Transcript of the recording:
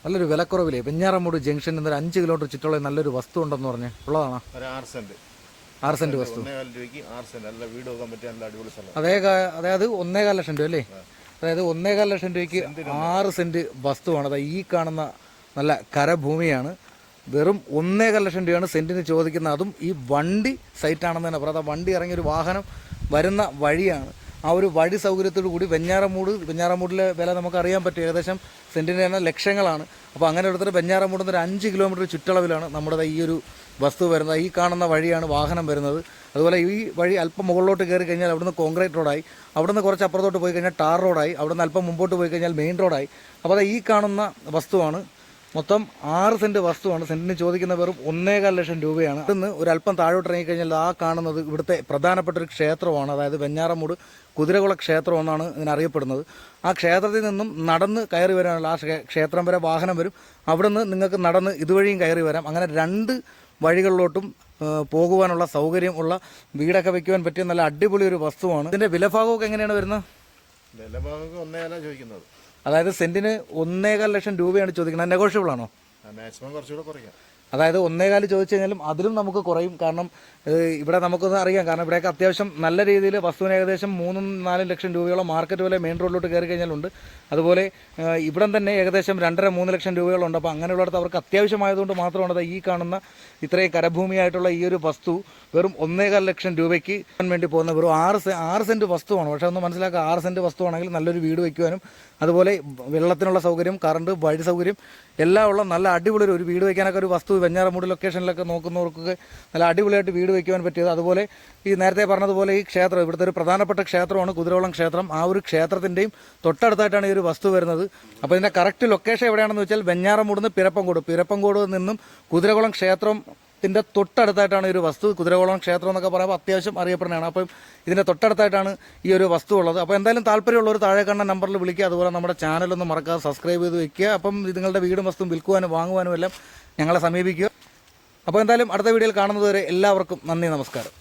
നല്ലൊരു വിലക്കുറവില്ലേ വെഞ്ഞാറമൂട് ജംഗ്ഷൻ എന്നൊരു 5 കിലോമീറ്റർ ചുറ്റുള്ള നല്ലൊരു വസ്തു ഉണ്ടെന്ന് പറഞ്ഞ് ഉള്ളതാണോ? 6 സെന്റ് വസ്തു. അതായത് 1.25 ലക്ഷം രൂപ അല്ലേ? അതായത് 1.25 ലക്ഷം രൂപയ്ക്ക് 6 സെന്റ് വസ്തുവാണ്. അതായത് ഈ കാണുന്ന നല്ല കരഭൂമിയാണ്. വെറും 1.25 ലക്ഷം രൂപയാണ് സെന്റിന് ചോദിക്കുന്നത്. അതും ഈ വണ്ടി സൈറ്റാണെന്ന് തന്നെ പറയാം. വണ്ടി ഇറങ്ങിയൊരു വാഹനം വരുന്ന വഴിയാണ്. ആ ഒരു വഴി സൗകര്യത്തോടു കൂടി വെഞ്ഞാറമൂടിലെ വില നമുക്ക് അറിയാൻ പറ്റും. ഏകദേശം സെന്റിന് തന്നെ ലക്ഷങ്ങളാണ്. അപ്പോൾ അങ്ങനെ എടുത്തിട്ട് വെഞ്ഞാറമൂട് നിന്ന് ഒരു 5 കിലോമീറ്റർ ചുറ്റളവിലാണ് നമ്മുടെ ഈ ഒരു വസ്തു വരുന്നത്. ഈ കാണുന്ന വഴിയാണ് വാഹനം വരുന്നത്. അതുപോലെ ഈ വഴി അല്പം മുകളിലോട്ട് കയറി കഴിഞ്ഞാൽ അവിടുന്ന് കോൺക്രീറ്റ് റോഡായി. അവിടുന്ന് കുറച്ച് അപ്പുറത്തോട്ട് പോയി കഴിഞ്ഞാൽ ടാർ റോഡായി. അവിടുന്ന് അല്പം മുമ്പോട്ട് പോയി കഴിഞ്ഞാൽ മെയിൻ റോഡായി. അപ്പോൾ അത് ഈ കാണുന്ന വസ്തുവാണ്. മൊത്തം 6 സെന്റ് വസ്തുവാണ്. സെന്റിന് ചോദിക്കുന്ന വെറും 1.25 ലക്ഷം രൂപയാണ്. ഇന്ന് ഒരു അല്പം താഴോട്ട് ഇറങ്ങിക്കഴിഞ്ഞാൽ ആ കാണുന്നത് ഇവിടുത്തെ പ്രധാനപ്പെട്ട ഒരു ക്ഷേത്രമാണ്. അതായത് വെഞ്ഞാറമൂട് കുതിരകുള ക്ഷേത്രം എന്നാണ് ഇതിനറിയപ്പെടുന്നത്. ആ ക്ഷേത്രത്തിൽ നിന്നും നടന്ന് കയറി വരാനുള്ള ആ ക്ഷേത്രം വരെ വാഹനം വരും. അവിടുന്ന് നിങ്ങൾക്ക് നടന്ന് ഇതുവഴിയും കയറി വരാം. അങ്ങനെ 2 വഴികളിലോട്ടും പോകുവാനുള്ള സൗകര്യം ഉള്ള വീടൊക്കെ വെക്കുവാൻ പറ്റിയ നല്ല അടിപൊളി ഒരു വസ്തുവാണ്. ഇതിന്റെ വിലഭാഗമൊക്കെ എങ്ങനെയാണ് വരുന്നത്? ചോദിക്കുന്നത് അതായത് സെന്റിന് 1.25 ലക്ഷം രൂപയാണ് ചോദിക്കുന്നത്. നെഗോഷ്യബിൾ ആണോ? മാക്സിമം കുറച്ചുകൂടെ കുറയ്ക്കാം. അതായത് 1.25 ചോദിച്ചു കഴിഞ്ഞാലും അതിലും നമുക്ക് കുറയും. കാരണം ഇവിടെ നമുക്കൊന്ന് അറിയാം. കാരണം ഇവിടെയൊക്കെ അത്യാവശ്യം നല്ല രീതിയിൽ വസ്തുവിന് ഏകദേശം 3-4 ലക്ഷം രൂപയോളം മാർക്കറ്റ് വില മെയിൻ റോഡിലോട്ട് കയറി കഴിഞ്ഞാലുണ്ട്. അതുപോലെ ഇവിടം തന്നെ ഏകദേശം 2.5-3 ലക്ഷം രൂപകളുണ്ട്. അപ്പോൾ അങ്ങനെയുള്ളിടത്ത് അവർക്ക് അത്യാവശ്യമായതുകൊണ്ട് മാത്രമാണ് ഈ കാണുന്ന ഇത്രയും കരഭൂമിയായിട്ടുള്ള ഈ ഒരു വസ്തു വെറും 1.25 ലക്ഷം രൂപയ്ക്ക് വേണ്ടി പോകുന്ന വെറും 6 സെന്റ് വസ്തുവാണ്. പക്ഷേ ഒന്ന് മനസ്സിലാക്കുക, 6 സെന്റ് വസ്തുവാണെങ്കിൽ നല്ലൊരു വീട് വയ്ക്കുവാനും അതുപോലെ വെള്ളത്തിനുള്ള സൗകര്യം, കറണ്ട്, വഴി സൗകര്യം എല്ലാം ഉള്ള നല്ല അടിപൊളി ഒരു വീട് വയ്ക്കാനൊക്കെ ഒരു വസ്തു വെഞ്ഞാറമൂട് ലൊക്കേഷനിലൊക്കെ നോക്കുന്നവർക്കൊക്കെ നല്ല അടിപൊളിയായിട്ട് വീട് വയ്ക്കുവാൻ പറ്റിയത്. അതുപോലെ ഈ നേരത്തെ പറഞ്ഞതുപോലെ ഈ ക്ഷേത്രം ഇവിടുത്തെ ഒരു പ്രധാനപ്പെട്ട ക്ഷേത്രമാണ് കുതിരകുളം ക്ഷേത്രം. ആ ഒരു ക്ഷേത്രത്തിൻ്റെയും തൊട്ടടുത്തായിട്ടാണ് ഈ ഒരു വസ്തു വരുന്നത്. അപ്പോൾ ഇതിൻ്റെ കറക്റ്റ് ലൊക്കേഷൻ എവിടെയാണെന്ന് വെച്ചാൽ വെഞ്ഞാറമൂട് നിന്ന് പിരപ്പങ്കോട് നിന്നും കുതിരകുളം ക്ഷേത്രത്തിൻ്റെ തൊട്ടടുത്തായിട്ടാണ് ഈ ഒരു വസ്തു. കുതിരകുളം ക്ഷേത്രം എന്നൊക്കെ പറയുമ്പോൾ അത്യാവശ്യം അറിയപ്പെടുന്നതാണ്. അപ്പം ഇതിൻ്റെ തൊട്ടടുത്തായിട്ടാണ് ഈ ഒരു വസ്തു ഉള്ളത്. അപ്പോൾ എന്തായാലും താല്പര്യമുള്ളവർ താഴെ കാണുന്ന നമ്പറിൽ വിളിക്കുക. അതുപോലെ നമ്മുടെ ചാനലൊന്നും മറക്കാതെ സബ്സ്ക്രൈബ് ചെയ്ത് വയ്ക്കുക. അപ്പം നിങ്ങളുടെ വീടും വസ്തുവും വിൽക്കുവാനും വാങ്ങുവാനും എല്ലാം ഞങ്ങളെ സമീപിക്കുക. അപ്പോൾ എന്തായാലും അടുത്ത വീഡിയോയിൽ കാണുന്നതുവരെ എല്ലാവർക്കും നന്ദി, നമസ്കാരം.